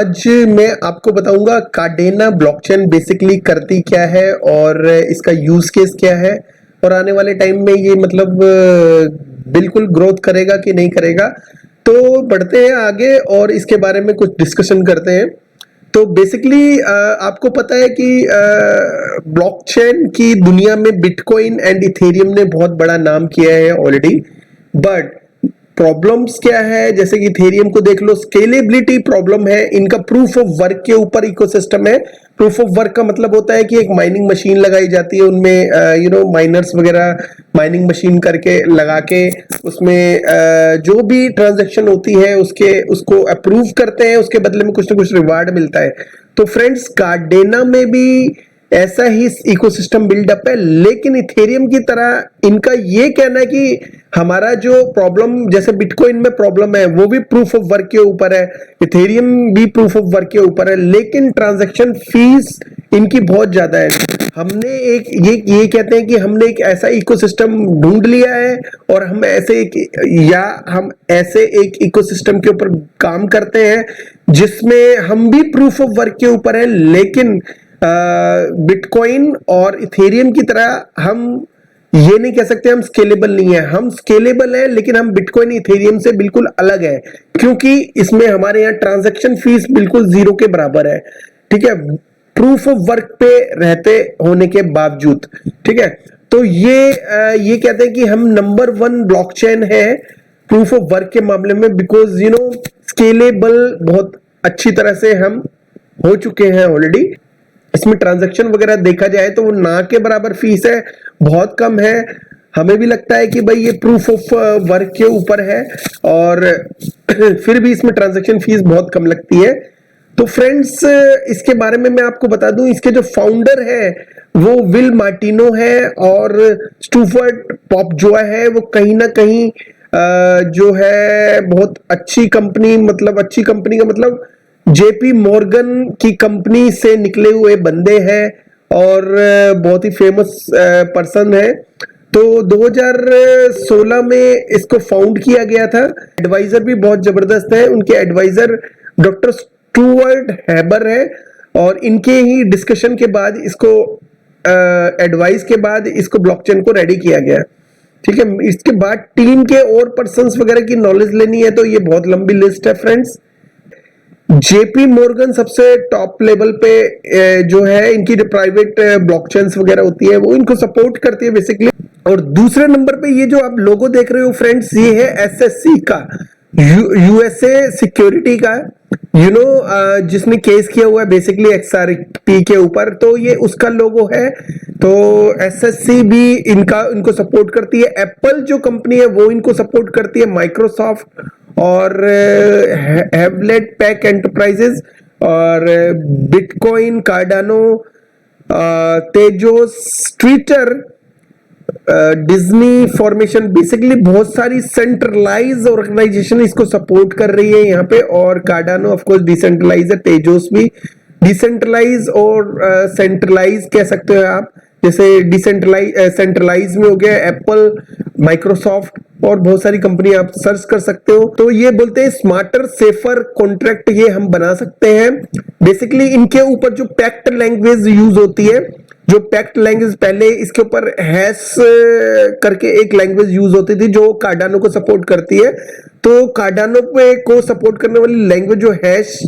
आज मैं आपको बताऊंगा कार्डेना ब्लॉकचेन बेसिकली करती क्या है और इसका यूज केस क्या है और आने वाले टाइम में ये मतलब बिल्कुल ग्रोथ करेगा कि नहीं करेगा। तो बढ़ते हैं आगे और इसके बारे में कुछ डिस्कशन करते हैं। तो बेसिकली आपको पता है कि ब्लॉकचेन की दुनिया में बिटकॉइन एंड इथेरियम ने बहुत बड़ा नाम किया है ऑलरेडी, बट प्रॉब्लम्स क्या है, जैसे कि इथेरियम को देख लो, स्केलेबिलिटी प्रॉब्लम है, इनका प्रूफ ऑफ वर्क के ऊपर इकोसिस्टम है। प्रूफ ऑफ वर्क का मतलब होता है कि एक माइनिंग मशीन लगाई जाती है, उनमें माइनर्स वगैरह माइनिंग मशीन करके लगा के उसमें जो भी ट्रांजैक्शन होती है उसको अप्रूव करते हैं, उसके बदले में कुछ ना कुछ रिवार्ड मिलता है। तो फ्रेंड्स, कार्डेना में भी ऐसा ही इकोसिस्टम बिल्डअप है, लेकिन इथेरियम की तरह इनका ये कहना है कि हमारा जो प्रॉब्लम जैसे बिटकॉइन में प्रॉब्लम है वो भी प्रूफ ऑफ वर्क के ऊपर है, इथेरियम भी प्रूफ ऑफ वर्क के ऊपर है, लेकिन ट्रांजैक्शन फीस इनकी बहुत ज्यादा है। हमने एक ये कहते हैं कि हमने एक ऐसा इकोसिस्टम ढूंढ लिया है और हम ऐसे एक इकोसिस्टम के ऊपर काम करते हैं जिसमें हम भी प्रूफ ऑफ वर्क के ऊपर है, लेकिन बिटकॉइन और इथेरियम की तरह हम ये नहीं कह सकते हम स्केलेबल नहीं है। हम स्केलेबल है, लेकिन हम बिटकॉइन इथेरियम से बिल्कुल अलग है, क्योंकि इसमें हमारे यहाँ ट्रांजैक्शन फीस बिल्कुल जीरो के बराबर है। ठीक है, प्रूफ ऑफ वर्क पे रहते होने के बावजूद। ठीक है, तो ये कहते हैं कि हम नंबर 1 ब्लॉकचेन है प्रूफ ऑफ वर्क के मामले में, बिकॉज स्केलेबल बहुत अच्छी तरह से हम हो चुके हैं ऑलरेडी। इसमें ट्रांजैक्शन वगैरह देखा जाए तो वो ना के बराबर फीस है, बहुत कम है। हमें भी लगता है कि भाई ये प्रूफ ऑफ वर्क के ऊपर है और फिर भी इसमें ट्रांजैक्शन फीस बहुत कम लगती है। तो फ्रेंड्स, इसके बारे में मैं आपको बता दूं, इसके जो फाउंडर है वो विल मार्टिनो है और स्टुअर्ट पॉपजोआ है। वो कहीं ना कहीं जो है बहुत अच्छी कंपनी, मतलब अच्छी कंपनी का मतलब जेपी मॉर्गन की कंपनी से निकले हुए बंदे हैं और बहुत ही फेमस पर्सन है। तो 2016 में इसको फाउंड किया गया था। एडवाइजर भी बहुत जबरदस्त है, उनके एडवाइजर डॉक्टर स्टुअर्ट हैबर है और इनके ही डिस्कशन के बाद इसको एडवाइस के बाद इसको ब्लॉकचेन को रेडी किया गया। ठीक है, इसके बाद टीम के और पर्संस वगैरह की नॉलेज लेनी है तो ये बहुत लंबी लिस्ट है फ्रेंड्स। जेपी मॉर्गन सबसे टॉप लेवल पे जो है, इनकी जो प्राइवेट ब्लॉकचेन्स वगैरह होती है वो इनको सपोर्ट करती है बेसिकली। और दूसरे नंबर पे ये जो आप लोगो देख रहे हो फ्रेंड्स, ये है एसएससी का, यूएसए सिक्योरिटी का, जिसने केस किया हुआ है बेसिकली एक्सआरपी के ऊपर, तो ये उसका लोगो है। तो एसएससी भी इनको सपोर्ट करती है। एप्पल जो कंपनी है वो इनको सपोर्ट करती है, माइक्रोसॉफ्ट और हैवलेट पैक एंटरप्राइजेस और bitcoin, Cardano, Tezos, Twitter, Disney formation, basically बहुत सारी सेंट्रलाइज ऑर्गेनाइजेशन इसको सपोर्ट कर रही है यहाँ पे। और कार्डानो ऑफ कोर्स डिसेंट्रलाइज है, तेजोस भी डिसेंट्रलाइज और सेंट्रलाइज कह सकते हो आप। जैसे सेंट्रलाइज में हो गया एप्पल, माइक्रोसॉफ्ट और बहुत सारी कंपनी आप सर्च कर सकते हो। तो ये बोलते हैं स्मार्टर सेफर कॉन्ट्रैक्ट ये हम बना सकते हैं। बेसिकली इनके ऊपर जो पैक्ट लैंग्वेज यूज होती है, जो पैक्ट लैंग्वेज पहले इसके ऊपर हैश करके एक लैंग्वेज यूज होती थी जो कार्डानो को सपोर्ट करती है। तो कार्डानो पे को सपोर्ट करने वाली लैंग्वेज जो हैश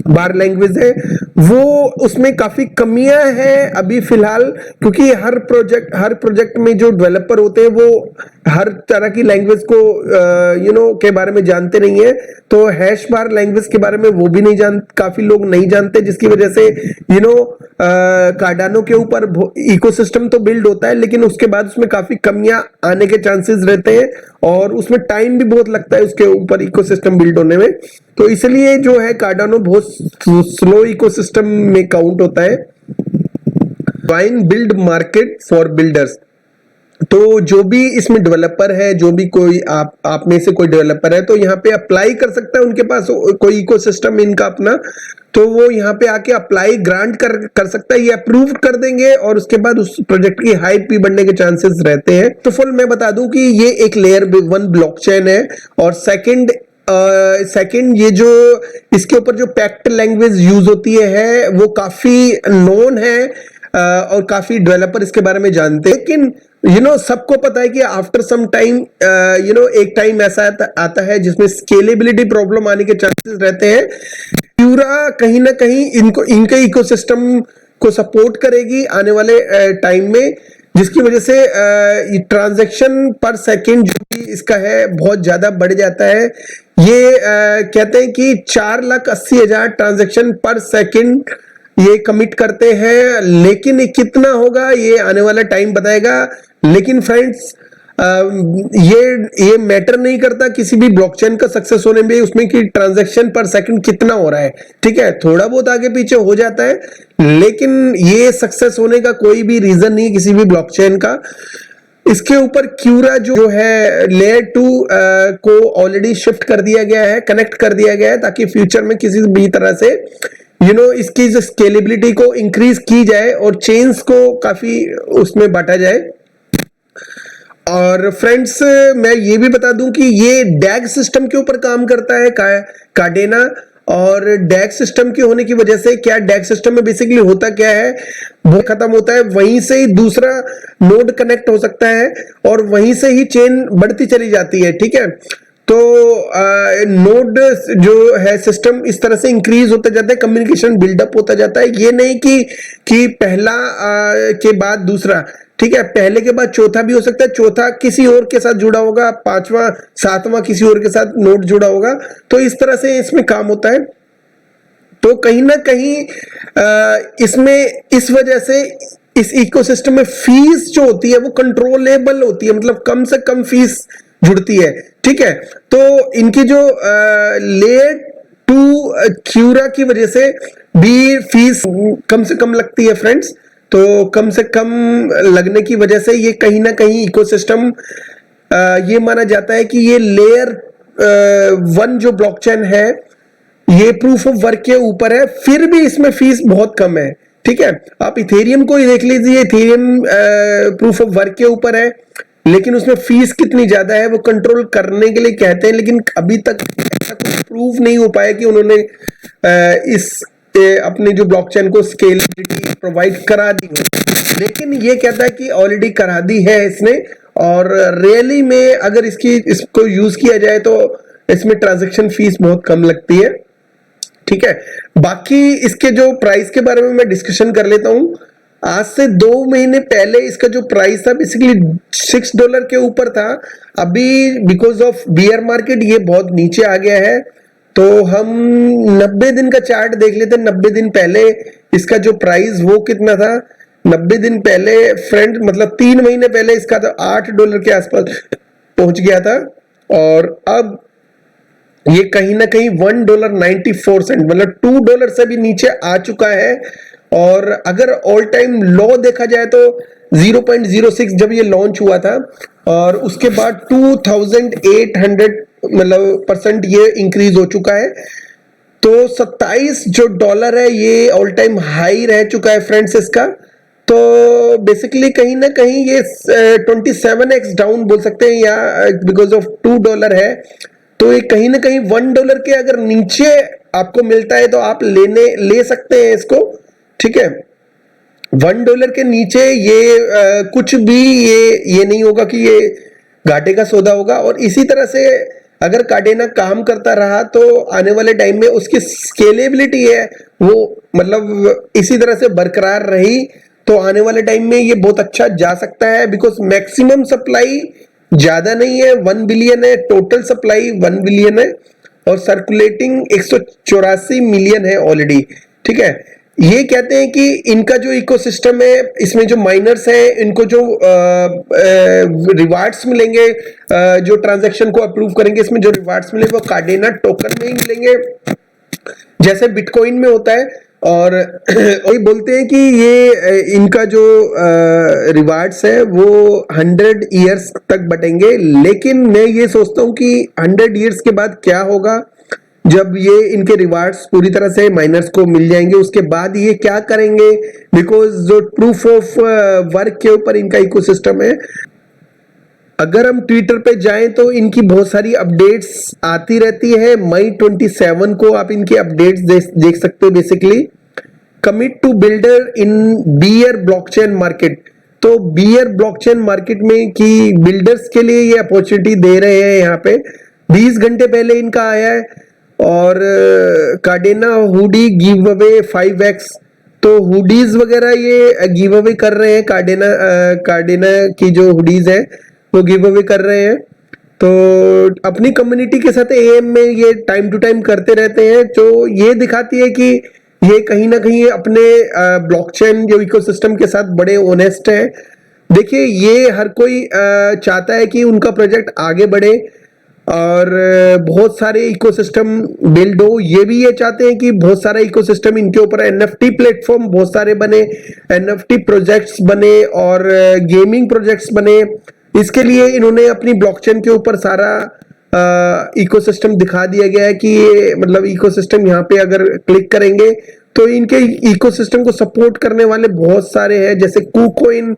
बार लैंग्वेज है, वो उसमें काफी कमियां हैं अभी फिलहाल, क्योंकि हर प्रोजेक्ट में जो डेवलपर होते हैं वो हर तरह की लैंग्वेज को के बारे में जानते नहीं है। तो हैश बार लैंग्वेज के बारे में वो भी नहीं काफी लोग नहीं जानते, जिसकी वजह से कार्डानो के ऊपर इकोसिस्टम तो बिल्ड होता है, लेकिन उसके बाद उसमें काफी कमियां आने के चांसेस रहते हैं और उसमें टाइम भी बहुत लगता है उसके ऊपर इकोसिस्टम बिल्ड होने में। तो इसलिए जो है कार्डानो बहुत स्लो इकोसिस्टम में काउंट होता है। Fine build market for builders, तो जो भी इसमें डेवलपर है, जो भी कोई आप में से कोई डेवलपर है तो यहाँ पे अप्लाई कर सकता है, उनके पास कोई इकोसिस्टम इनका अपना, तो वो यहाँ पे आके अप्लाई ग्रांट कर सकता है, ये अप्रूव कर देंगे और उसके बाद उस प्रोजेक्ट की हाइप भी बढ़ने के चांसेस रहते हैं। तो फुल मैं बता दूं कि ये एक लेयर 1 ब्लॉकचेन है और सेकंड सेकंड ये जो इसके ऊपर जो पैक्ट लैंग्वेज यूज होती है वो काफी नोन है और काफी डेवलपर इसके बारे में जानते हैं, लेकिन सबको पता है कि आफ्टर सम टाइम एक टाइम ऐसा आता है जिसमें स्केलेबिलिटी प्रॉब्लम आने के चांसेस रहते हैं। क्यूरा कहीं ना कहीं इनके इकोसिस्टम को सपोर्ट करेगी आने वाले टाइम में, जिसकी वजह से ट्रांजैक्शन पर सेकंड जो भी इसका है बहुत ज्यादा बढ़ जाता है। ये कहते हैं कि 4,80,000 ट्रांजैक्शन पर सेकंड ये कमिट करते हैं, लेकिन ये कितना होगा ये आने वाला टाइम बताएगा। लेकिन फ्रेंड्स ये मैटर नहीं करता किसी भी ब्लॉकचेन का सक्सेस होने में उसमें कि ट्रांजैक्शन पर सेकंड कितना हो रहा है, ठीक है, थोड़ा बहुत आगे पीछे हो जाता है, लेकिन ये सक्सेस होने का कोई भी रीजन नहीं किसी भी ब्लॉकचेन का। इसके ऊपर क्यूरा जो है लेयर 2 को ऑलरेडी शिफ्ट कर दिया गया है, कनेक्ट कर दिया गया है, ताकि फ्यूचर में किसी भी तरह से इसकी जो स्केलेबिलिटी को इंक्रीज की जाए और चेन्स को काफी उसमें बांटा जाए। और फ्रेंड्स मैं ये भी बता दूं कि ये डैग सिस्टम के ऊपर काम करता है कार्डेना, और डैग सिस्टम के होने की वजह से क्या डैग सिस्टम में बेसिकली होता क्या है, वो खत्म होता है, वहीं से ही दूसरा नोड कनेक्ट हो सकता है और वहीं से ही चेन बढ़ती चली जाती है, ठीक है। तो नोड जो है सिस्टम इस तरह से इंक्रीज होता जाता है, कम्युनिकेशन बिल्डअप होता जाता है। ये नहीं कि पहला के बाद दूसरा, ठीक है, पहले के बाद चौथा भी हो सकता है, चौथा किसी और के साथ जुड़ा होगा, पांचवा सातवां किसी और के साथ नोड जुड़ा होगा, तो इस तरह से इसमें काम होता है। तो कहीं ना कहीं इसमें इस वजह से इस इकोसिस्टम में फीस जो होती है वो कंट्रोलेबल होती है, मतलब कम से कम फीस जुड़ती है, ठीक है। तो इनकी जो लेयर 2 क्यूरा की वजह से भी फीस कम से कम लगती है फ्रेंड्स। तो कम से कम लगने की वजह से ये कहीं ना कहीं इकोसिस्टम ये माना जाता है कि ये लेयर 1 जो ब्लॉकचेन है ये प्रूफ ऑफ वर्क के ऊपर है, फिर भी इसमें फीस बहुत कम है, ठीक है। आप इथेरियम को ही देख लीजिए, इथेरियम प्रूफ ऑफ वर्क के ऊपर है, लेकिन उसमें फीस कितनी ज्यादा है वो कंट्रोल करने के लिए कहते हैं, लेकिन अभी तक ऐसा कुछ प्रूफ नहीं हो पाया कि उन्होंने इस अपने जो ब्लॉकचेन को स्केलेबिलिटी प्रोवाइड करा दी हो। लेकिन ये कहता है कि ऑलरेडी करा दी है इसने, और रियली में अगर इसको यूज किया जाए तो इसमें ट्रांजैक्शन फीस बहुत कम लगती है, ठीक है। बाकी इसके जो प्राइस के बारे में मैं डिस्कशन कर लेता हूं। आज से 2 महीने पहले इसका जो प्राइस था बेसिकली $6 के ऊपर था, अभी बिकॉज ऑफ बियर मार्केट ये बहुत नीचे आ गया है। तो हम 90 दिन का चार्ट देख लेते हैं। 90 दिन पहले इसका जो प्राइस वो कितना था, 90 दिन पहले फ्रेंड मतलब 3 महीने पहले इसका तो $8 के आसपास पहुंच गया था, और अब ये कहीं ना कहीं $1.94 मतलब $2 से भी नीचे आ चुका है। और अगर ऑल टाइम लो देखा जाए तो 0.06 जब ये लॉन्च हुआ था, और उसके बाद 2800 मतलब % ये इंक्रीज हो चुका है। तो 27 जो डॉलर है ये ऑल टाइम हाई रह चुका है फ्रेंड्स इसका। तो बेसिकली कहीं ना कहीं ये 27x डाउन बोल सकते हैं, या बिकॉज ऑफ $2 है, तो ये कहीं ना कहीं $1 के अगर नीचे आपको मिलता है तो आप ले सकते हैं इसको, ठीक है। $1 के नीचे ये कुछ भी ये नहीं होगा कि ये घाटे का सौदा होगा। और इसी तरह से अगर कार्डेना काम करता रहा तो आने वाले टाइम में उसकी स्केलेबिलिटी है वो मतलब इसी तरह से बरकरार रही तो आने वाले टाइम में ये बहुत अच्छा जा सकता है, बिकॉज मैक्सिमम सप्लाई ज्यादा नहीं है, 1 बिलियन है, टोटल सप्लाई 1 बिलियन है, और सर्कुलेटिंग 184 मिलियन है ऑलरेडी, ठीक है। ये कहते हैं कि इनका जो इकोसिस्टम है इसमें जो माइनर्स हैं इनको जो रिवार्ड्स मिलेंगे, जो ट्रांजैक्शन को अप्रूव करेंगे इसमें जो रिवार्ड्स मिलेंगे वो कार्डेना टोकन में ही मिलेंगे जैसे बिटकॉइन में होता है। और वही बोलते हैं कि ये इनका जो रिवार्ड्स है वो 100 ईयर्स तक बटेंगे, लेकिन मैं ये सोचता हूँ कि 100 ईयर्स के बाद क्या होगा जब ये इनके रिवार्ड्स पूरी तरह से माइनर्स को मिल जाएंगे, उसके बाद ये क्या करेंगे, बिकॉज जो प्रूफ ऑफ वर्क के ऊपर इनका इकोसिस्टम है अगर हम ट्विटर पे जाएं तो इनकी बहुत सारी अपडेट्स आती रहती है। मई 27 को आप इनकी अपडेट्स देख सकते हो। Basically commit to builder in bear blockchain market, तो बियर ब्लॉकचेन मार्केट में कि बिल्डर्स के लिए ये अपॉर्चुनिटी दे रहे हैं। यहाँ पे 20 घंटे पहले इनका आया है। और कार्डेना हुडी गिव अवे 5x, तो हुडीज वगैरह ये गिव अवे कर रहे हैं। कार्डेना की जो हुडीज है वो गिव अवे कर रहे हैं। तो अपनी कम्युनिटी के साथ एएम में ये टाइम टू टाइम करते रहते हैं, जो ये दिखाती है कि ये कहीं ना कहीं अपने ब्लॉकचेन जो इकोसिस्टम के साथ बड़े ऑनेस्ट है। देखिए ये हर कोई चाहता है कि उनका प्रोजेक्ट आगे बढ़े और बहुत सारे इकोसिस्टम बिल्ड हो। ये भी ये चाहते हैं कि बहुत सारा इकोसिस्टम इनके ऊपर एनएफटी प्लेटफॉर्म बहुत सारे बने, एनएफटी प्रोजेक्ट्स बने और गेमिंग प्रोजेक्ट्स बने। इसके लिए इन्होंने अपनी ब्लॉकचेन के ऊपर सारा इकोसिस्टम दिखा दिया गया है कि ये मतलब इकोसिस्टम यहाँ पे अगर क्लिक करेंगे तो इनके इकोसिस्टम को सपोर्ट करने वाले बहुत सारे हैं, जैसे KuCoin,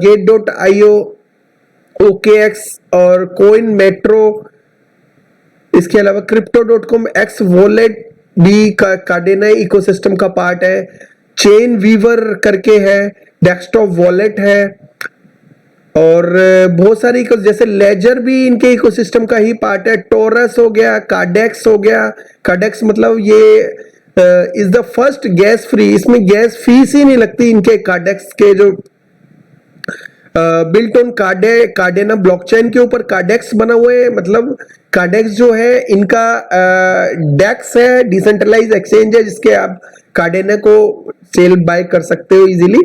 Gate.io, OKX और कोइन मेट्रो। इसके अलावा Crypto.com, X वॉलेट भी कार्डेना इकोसिस्टम का पार्ट है। चेन वीवर करके है, डेस्कटॉप वॉलेट है और बहुत सारी जैसे लेजर भी इनके इकोसिस्टम का ही पार्ट है। टोरस हो गया, कार्डेक्स हो गया। कार्डेक्स मतलब ये is the first gas free, इसमें गैस फीस ही नहीं लगती। इनके कार्डेक्स के जो बिल्ट ऑन कार्डेना ब्लॉकचेन के ऊपर कार्डेक्स बना हुआ है। मतलब कार्डेक्स जो है इनका डेक्स है, डिसेंट्रलाइज एक्सचेंज है, जिसके आप कार्डेना को सेल बाय कर सकते हो इजीली।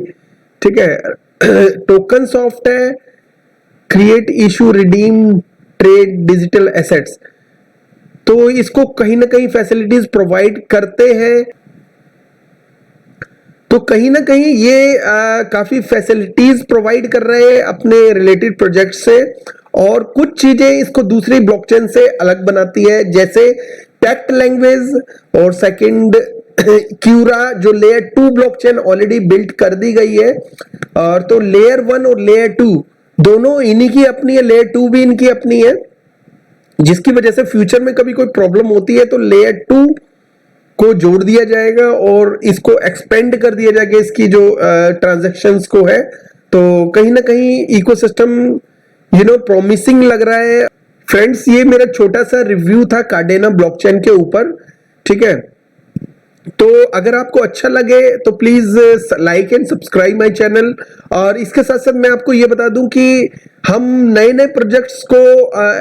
ठीक है। टोकन सॉफ्ट है, create, issue, redeem, trade digital assets, तो इसको कहीं ना कहीं फैसिलिटीज प्रोवाइड करते हैं। तो कहीं ना कहीं ये काफी फैसिलिटीज प्रोवाइड कर रहे हैं अपने रिलेटेड प्रोजेक्ट से, और कुछ चीजें इसको दूसरी ब्लॉकचेन से अलग बनाती है, जैसे पैक्ट लैंग्वेज और सेकंड क्यूरा जो लेयर 2 ब्लॉकचेन ऑलरेडी बिल्ड कर दी गई है। और तो लेयर 1 और लेयर 2 दोनों इन्हीं की अपनी है, लेयर 2 भी इनकी अपनी है, जिसकी वजह से फ्यूचर में कभी कोई प्रॉब्लम होती है तो लेयर 2 को जोड़ दिया जाएगा और इसको एक्सपेंड कर दिया जाएगा, इसकी जो ट्रांजैक्शंस को है। तो कहीं ना कहीं इकोसिस्टम प्रॉमिसिंग लग रहा है। फ्रेंड्स, ये मेरा छोटा सा रिव्यू था कार्डेना ब्लॉकचेन के ऊपर। ठीक है, तो अगर आपको अच्छा लगे तो please like and subscribe my channel. और इसके साथ साथ मैं आपको ये बता दूं कि हम नए नए प्रोजेक्ट्स को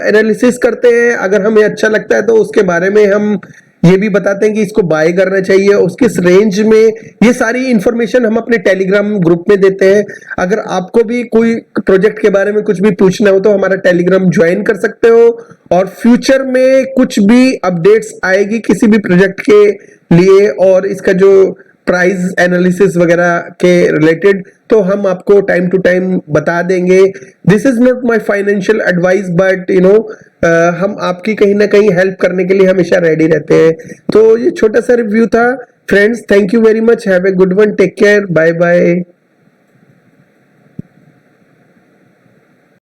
एनालिसिस करते हैं। अगर हमें अच्छा लगता है तो उसके बारे में हम ये भी बताते हैं कि इसको बाय करना चाहिए, उसके रेंज में, ये सारी इंफॉर्मेशन हम अपने टेलीग्राम ग्रुप में देते हैं। अगर आपको भी कोई प्रोजेक्ट के बारे में कुछ भी पूछना हो तो हमारा टेलीग्राम ज्वाइन कर सकते हो। और फ्यूचर में कुछ भी अपडेट्स आएगी किसी भी प्रोजेक्ट के लिए और इसका जो प्राइस एनालिसिस वगैरह के रिलेटेड, तो हम आपको टाइम टू टाइम बता देंगे। This is not my financial advice, but हम आपकी कहीं ना कहीं हेल्प करने के लिए हमेशा रेडी रहते हैं। तो ये छोटा सा रिव्यू था friends. Thank you very much, have a good one, take care, bye bye.